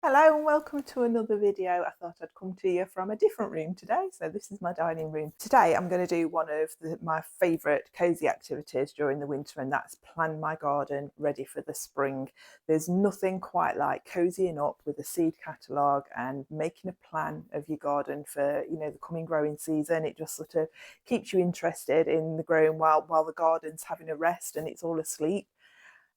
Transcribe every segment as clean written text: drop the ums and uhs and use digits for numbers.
Hello and welcome to another video. I thought I'd come to you from a different room today. So this is my dining room. Today I'm going to do one of my favourite cosy activities during the winter, and that's plan my garden ready for the spring. There's nothing quite like cozying up with a seed catalogue and making a plan of your garden for the coming growing season. It just sort of keeps you interested in the growing while the garden's having a rest and it's all asleep.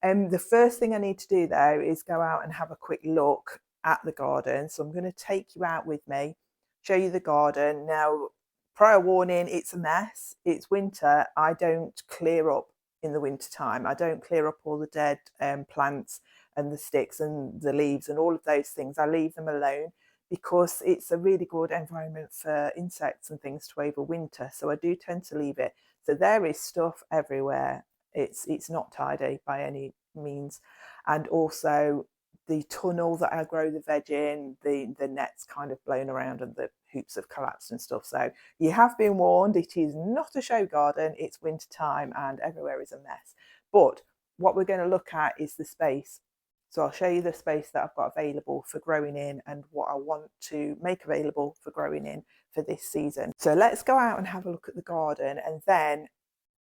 The first thing I need to do though is go out and have a quick look at the garden. So I'm going to take you out with me, show you the garden. Now, prior warning, it's a mess. It's winter. I don't clear up in the winter time. I don't clear up all the dead plants and the sticks and the leaves and all of those things. I leave them alone because it's a really good environment for insects and things to overwinter. So I do tend to leave it. So there is stuff everywhere. It's not tidy by any means. And also the tunnel that I grow the veg in, the net's kind of blown around and the hoops have collapsed and stuff. So you have been warned, it is not a show garden, it's winter time and everywhere is a mess. But what we're going to look at is the space. So I'll show you the space that I've got available for growing in and what I want to make available for growing in for this season. So let's go out and have a look at the garden, and then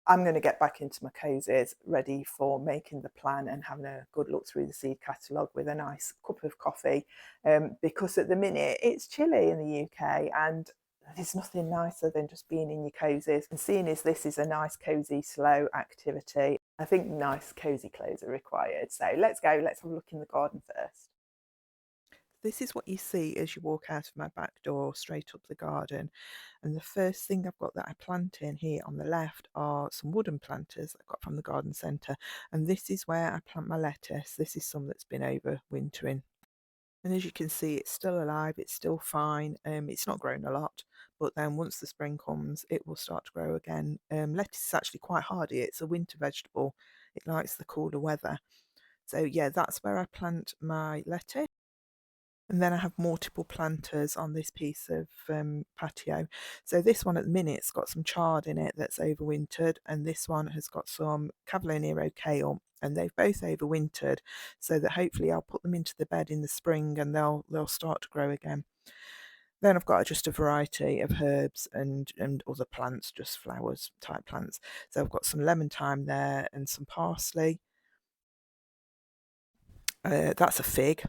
I'm going to get back into my cozies, ready for making the plan and having a good look through the seed catalogue with a nice cup of coffee, because at the minute it's chilly in the UK and there's nothing nicer than just being in your cozies. And seeing as this is a nice, cosy, slow activity, I think nice, cosy clothes are required. So let's go, let's have a look in the garden first. This is what you see as you walk out of my back door straight up the garden. And the first thing I've got that I plant in here on the left are some wooden planters I got from the garden centre. And this is where I plant my lettuce. This is some that's been overwintering. And as you can see, it's still alive, it's still fine. It's not grown a lot, but then once the spring comes, it will start to grow again. Lettuce is actually quite hardy. It's a winter vegetable. It likes the cooler weather. So yeah, that's where I plant my lettuce. And then I have multiple planters on this piece of patio. So this one at the minute's got some chard in it that's overwintered, and this one has got some Cavolo Nero kale, and they've both overwintered, so that hopefully I'll put them into the bed in the spring and they'll start to grow again. Then I've got just a variety of herbs and other plants, just flowers type plants. So I've got some lemon thyme there and some parsley. That's a fig.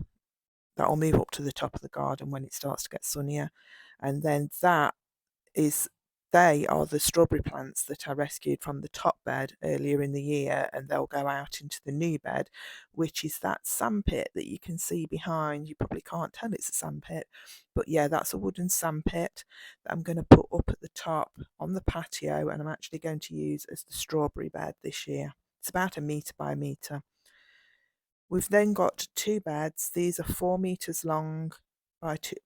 That'll move up to the top of the garden when it starts to get sunnier. And then they are the strawberry plants that I rescued from the top bed earlier in the year, and they'll go out into the new bed, which is that sandpit that you can see behind. You probably can't tell it's a sandpit, but yeah, that's a wooden sandpit that I'm going to put up at the top on the patio, and I'm actually going to use as the strawberry bed this year. It's about 1 metre by 1 metre. We've then got two beds. These are 4 meters long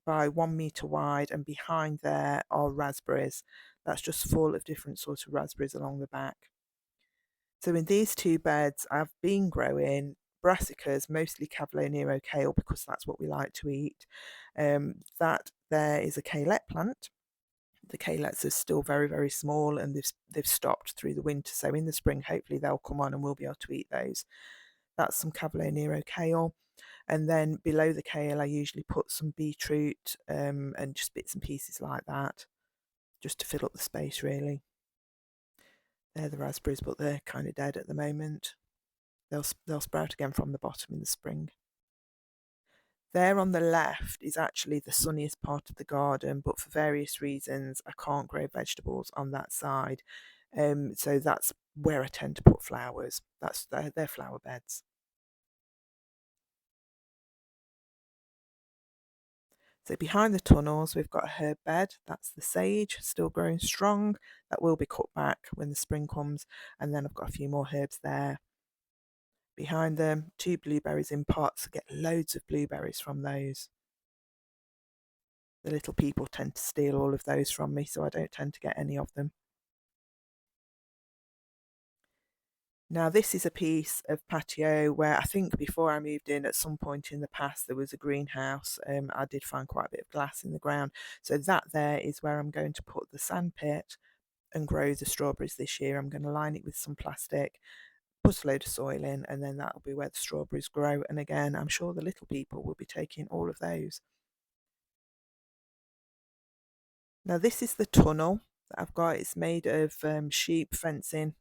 by 1 meter wide, and behind there are raspberries. That's just full of different sorts of raspberries along the back. So in these two beds, I've been growing brassicas, mostly Cavolo Nero kale, because that's what we like to eat. That there is a kaleette plant. The kaleettes are still very, very small, and they've stopped through the winter. So in the spring, hopefully they'll come on and we'll be able to eat those. That's some Cavolo Nero kale. And then below the kale, I usually put some beetroot and just bits and pieces like that, just to fill up the space, really. They're the raspberries, but they're kind of dead at the moment. They'll sprout again from the bottom in the spring. There on the left is actually the sunniest part of the garden, but for various reasons, I can't grow vegetables on that side. So that's where I tend to put flowers. They're flower beds. So behind the tunnels, we've got a herb bed. That's the sage, still growing strong. That will be cut back when the spring comes. And then I've got a few more herbs there. Behind them, 2 blueberries in pots. I get loads of blueberries from those. The little people tend to steal all of those from me, so I don't tend to get any of them. Now this is a piece of patio where I think before I moved in at some point in the past there was a greenhouse. I did find quite a bit of glass in the ground. So that there is where I'm going to put the sandpit and grow the strawberries this year. I'm going to line it with some plastic, put a load of soil in, and then that'll be where the strawberries grow. And again, I'm sure the little people will be taking all of those. Now this is the tunnel that I've got. It's made of sheep fencing,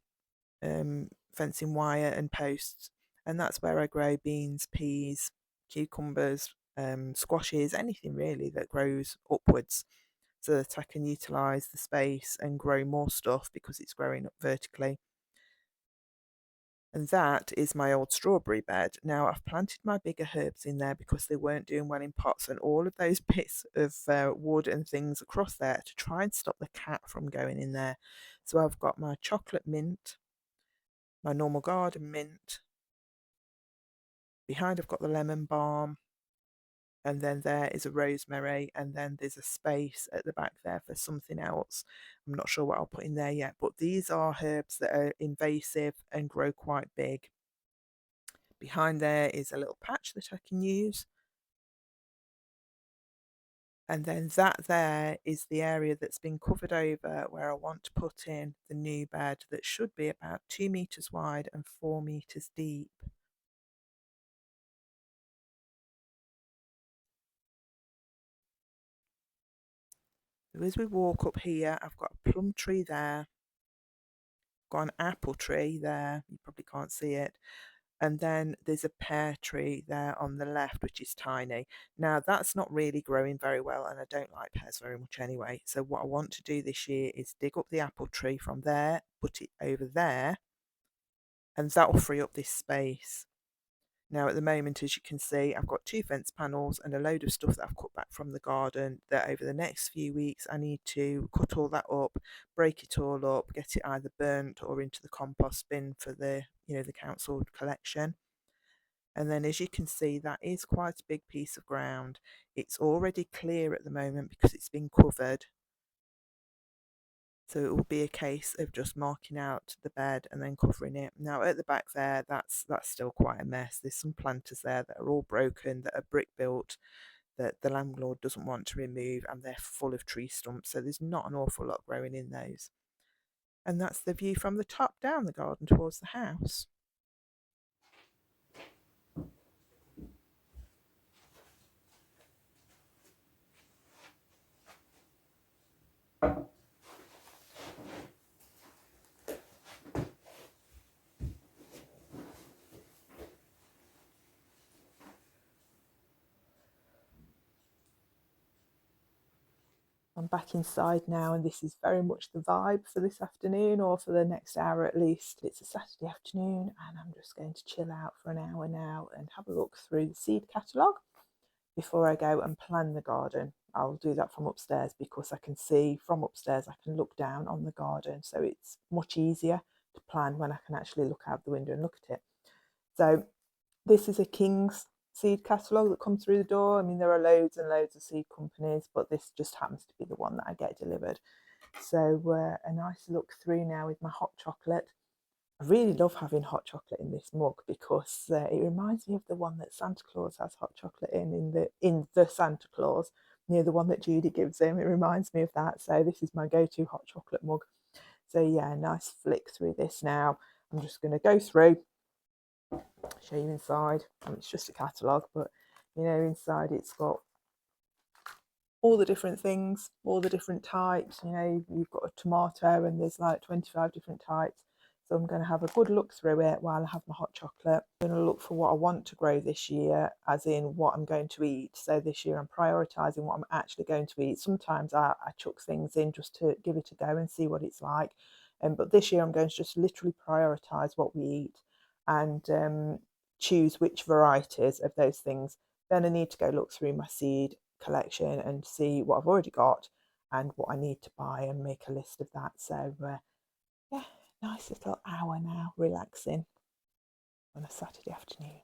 fencing wire and posts, and that's where I grow beans, peas, cucumbers, squashes, anything really that grows upwards, so that I can utilise the space and grow more stuff because it's growing up vertically. And that is my old strawberry bed. Now I've planted my bigger herbs in there because they weren't doing well in pots, and all of those bits of wood and things across there to try and stop the cat from going in there. So I've got my chocolate mint, my normal garden mint. Behind I've got the lemon balm, and then there is a rosemary, and then there's a space at the back there for something else. I'm not sure what I'll put in there yet, but these are herbs that are invasive and grow quite big. Behind there is a little patch that I can use. And then that there is the area that's been covered over where I want to put in the new bed that should be about 2 metres wide and 4 metres deep. So as we walk up here, I've got a plum tree there, got an apple tree there, you probably can't see it, and then there's a pear tree there on the left, which is tiny. Now that's not really growing very well, and I don't like pears very much anyway. So what I want to do this year is dig up the apple tree from there, put it over there, and that will free up this space. Now at the moment, as you can see, I've got 2 fence panels and a load of stuff that I've cut back from the garden that over the next few weeks I need to cut all that up, break it all up, get it either burnt or into the compost bin for the the council collection. And then as you can see, that is quite a big piece of ground. It's already clear at the moment because it's been covered. So it will be a case of just marking out the bed and then covering it. Now at the back there, that's still quite a mess. There's some planters there that are all broken, that are brick built, that the landlord doesn't want to remove, and they're full of tree stumps. So there's not an awful lot growing in those. And that's the view from the top down the garden towards the house. I'm back inside now, and this is very much the vibe for this afternoon, or for the next hour at least. It's a Saturday afternoon and I'm just going to chill out for an hour now and have a look through the seed catalogue before I go and plan the garden. I'll do that from upstairs because I can see from upstairs, I can look down on the garden, so it's much easier to plan when I can actually look out the window and look at it. So this is a King's seed catalogue that comes through the door. I mean, there are loads and loads of seed companies, but this just happens to be the one that I get delivered. So a nice look through now with my hot chocolate. I really love having hot chocolate in this mug because it reminds me of the one that Santa Claus has hot chocolate in the Santa Claus, the one that Judy gives him. It reminds me of that. So this is my go-to hot chocolate mug. So yeah, nice flick through this now. I'm just going to go through, show you inside. It's just a catalogue, but inside it's got all the different things, all the different types. You've got a tomato and there's like 25 different types. So I'm going to have a good look through it while I have my hot chocolate. I'm going to look for what I want to grow this year, as in what I'm going to eat. So this year I'm prioritising what I'm actually going to eat. Sometimes I chuck things in just to give it a go and see what it's like. But this year I'm going to just literally prioritise what we eat and choose which varieties of those things. Then I need to go look through my seed collection and see what I've already got and what I need to buy and make a list of that. So yeah, nice little hour now relaxing on a Saturday afternoon.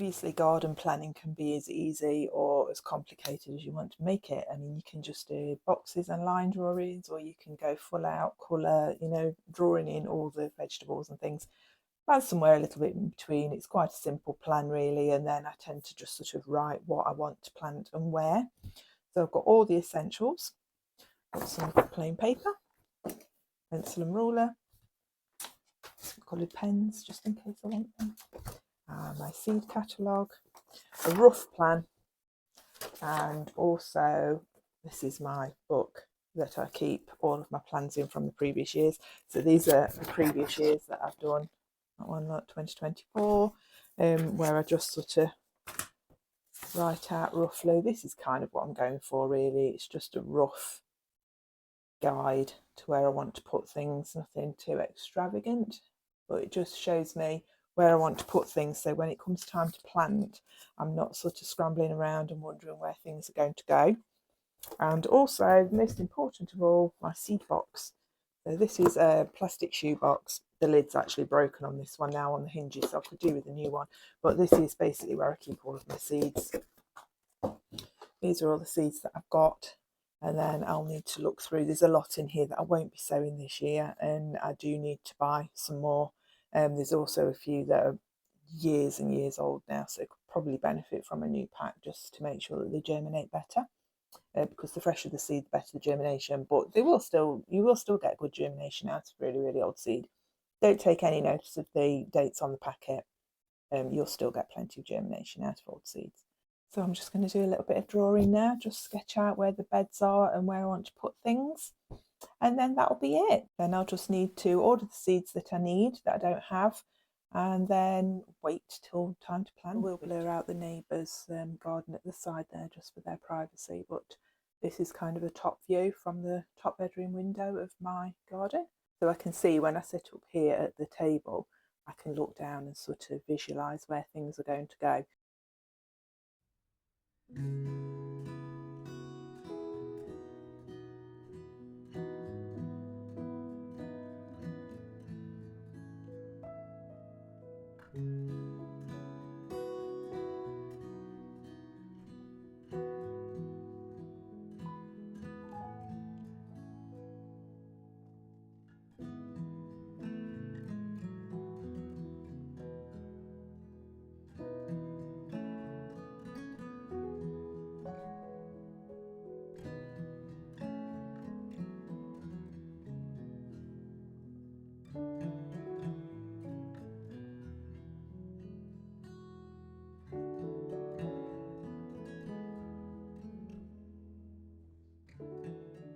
Obviously, garden planning can be as easy or as complicated as you want to make it. I mean, you can just do boxes and line drawings, or you can go full out colour, you know, drawing in all the vegetables and things. That's somewhere a little bit in between. It's quite a simple plan, really, and then I tend to just sort of write what I want to plant and where. So I've got all the essentials. Got some plain paper, pencil and ruler, some coloured pens just in case I want them, my seed catalogue, a rough plan, and also this is my book that I keep all of my plans in from the previous years. So these are the previous years that I've done. That one, like 2024, where I just sort of write out roughly. This is kind of what I'm going for, really. It's just a rough guide to where I want to put things, nothing too extravagant, but it just shows me where I want to put things, so when it comes time to plant, I'm not sort of scrambling around and wondering where things are going to go. And also, the most important of all, my seed box. So this is a plastic shoe box. The lid's actually broken on this one now on the hinges, so I could do with a new one, but this is basically where I keep all of my seeds. These are all the seeds that I've got, and then I'll need to look through. There's a lot in here that I won't be sowing this year, and I do need to buy some more. There's also a few that are years and years old now, so could probably benefit from a new pack just to make sure that they germinate better. Because the fresher the seed, the better the germination. But you will still get good germination out of really, really old seed. Don't take any notice of the dates on the packet. You'll still get plenty of germination out of old seeds. So I'm just going to do a little bit of drawing now, just sketch out where the beds are and where I want to put things. And then that'll be it. Then I'll just need to order the seeds that I need, that I don't have, and then wait till time to plant. I will blur out the neighbours' garden at the side there just for their privacy, but this is kind of a top view from the top bedroom window of my garden. So I can see when I sit up here at the table, I can look down and sort of visualise where things are going to go.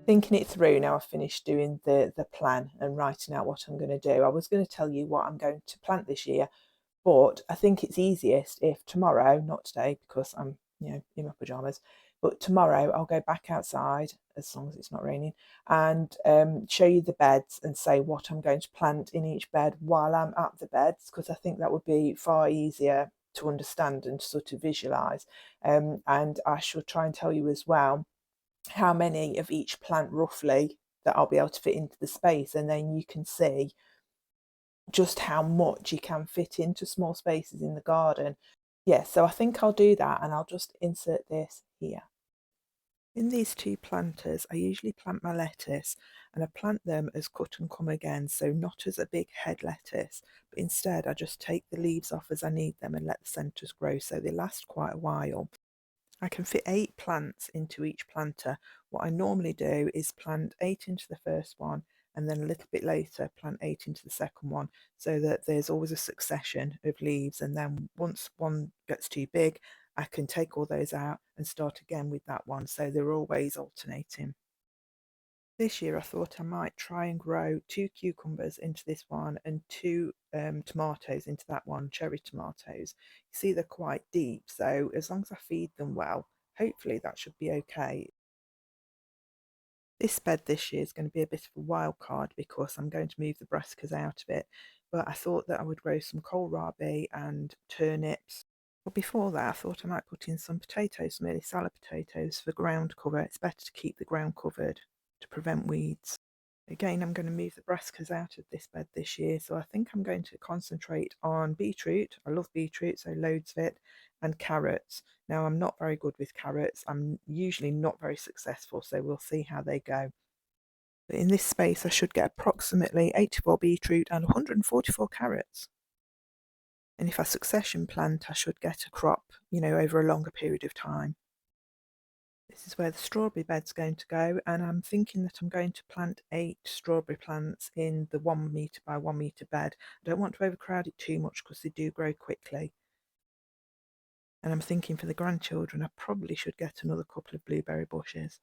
Thinking it through now, I've finished doing the plan and writing out what I'm going to do. I was going to tell you what I'm going to plant this year, but I think it's easiest if tomorrow, not today because I'm, you know, in my pajamas, but tomorrow I'll go back outside, as long as it's not raining, and show you the beds and say what I'm going to plant in each bed while I'm at the beds, because I think that would be far easier to understand and to sort of visualise. And I shall try and tell you as well how many of each plant roughly that I'll be able to fit into the space, and then you can see just how much you can fit into small spaces in the garden. Yeah, so I think I'll do that, and I'll just insert this here. In these two planters, I usually plant my lettuce, and I plant them as cut and come again, so not as a big head lettuce, but instead I just take the leaves off as I need them and let the centres grow, so they last quite a while. I can fit 8 plants into each planter. What I normally do is plant 8 into the first one, and then a little bit later plant 8 into the second one, so that there's always a succession of leaves, and then once one gets too big, I can take all those out and start again with that one, so they're always alternating. This year I thought I might try and grow 2 cucumbers into this one and 2 tomatoes into that one, cherry tomatoes. You see they're quite deep, so as long as I feed them well, hopefully that should be okay. This bed this year is going to be a bit of a wild card because I'm going to move the brassicas out of it, but I thought that I would grow some kohlrabi and turnips. But before that, I thought I might put in some potatoes, some early salad potatoes for ground cover. It's better to keep the ground covered to prevent weeds. Again, I'm going to move the brassicas out of this bed this year, so I think I'm going to concentrate on beetroot. I love beetroot, so loads of it, and carrots. Now, I'm not very good with carrots. I'm usually not very successful, so we'll see how they go. But in this space, I should get approximately 84 beetroot and 144 carrots. And if I succession plant, I should get a crop, over a longer period of time. This is where the strawberry bed's going to go, and I'm thinking that I'm going to plant 8 strawberry plants in the 1 metre by 1 metre bed. I don't want to overcrowd it too much because they do grow quickly. And I'm thinking for the grandchildren, I probably should get another couple of blueberry bushes.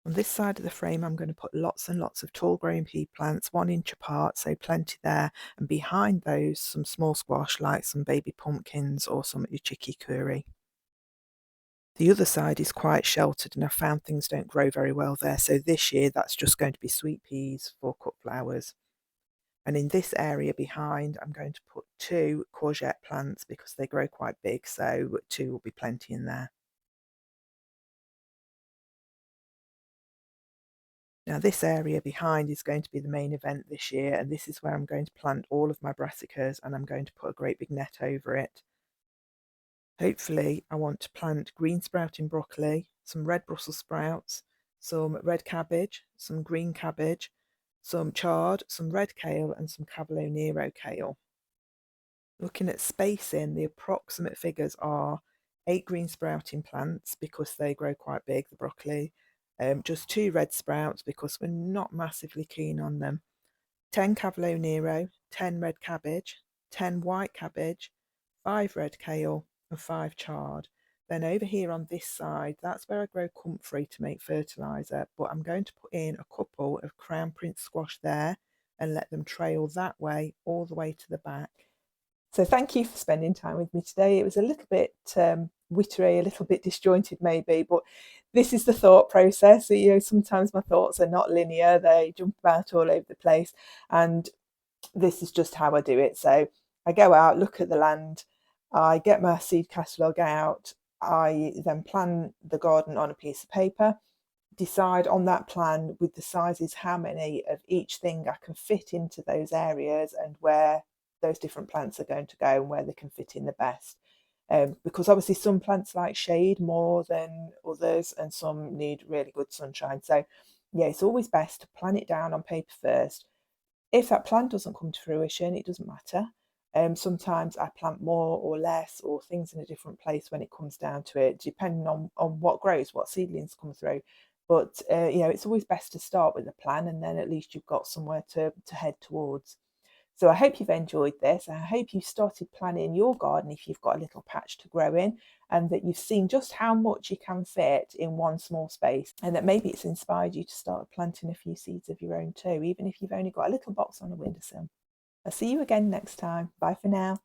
On this side of the frame, I'm going to put lots and lots of tall growing pea plants, 1 inch apart, so plenty there. And behind those, some small squash like some baby pumpkins or some uchikikuri. The other side is quite sheltered, and I found things don't grow very well there. So this year, that's just going to be sweet peas for cut flowers. And in this area behind, I'm going to put 2 courgette plants because they grow quite big. So 2 will be plenty in there. Now this area behind is going to be the main event this year, and this is where I'm going to plant all of my brassicas, and I'm going to put a great big net over it. Hopefully I want to plant green sprouting broccoli, some red Brussels sprouts, some red cabbage, some green cabbage, some chard, some red kale and some Cavolo Nero kale. Looking at spacing, the approximate figures are 8 green sprouting plants because they grow quite big, the broccoli, just 2 red sprouts because we're not massively keen on them, 10 Cavolo Nero, 10 red cabbage, 10 white cabbage, 5 red kale and 5 chard. Then over here on this side, that's where I grow comfrey to make fertiliser, but I'm going to put in a couple of crown prince squash there and let them trail that way all the way to the back. So thank you for spending time with me today. It was a little bit wittery, a little bit disjointed maybe, but this is the thought process. So, sometimes my thoughts are not linear, they jump about all over the place, and this is just how I do it. So I go out, look at the land, I get my seed catalogue out, I then plan the garden on a piece of paper, decide on that plan with the sizes how many of each thing I can fit into those areas and where those different plants are going to go and where they can fit in the best. Because obviously some plants like shade more than others and some need really good sunshine. So yeah, it's always best to plan it down on paper first. If that plan doesn't come to fruition, it doesn't matter. Sometimes I plant more or less or things in a different place when it comes down to it, depending on what grows, what seedlings come through. But it's always best to start with a plan, and then at least you've got somewhere to head towards. So I hope you've enjoyed this. I hope you've started planning your garden if you've got a little patch to grow in, and that you've seen just how much you can fit in one small space, and that maybe it's inspired you to start planting a few seeds of your own too, even if you've only got a little box on a windowsill. I'll see you again next time. Bye for now.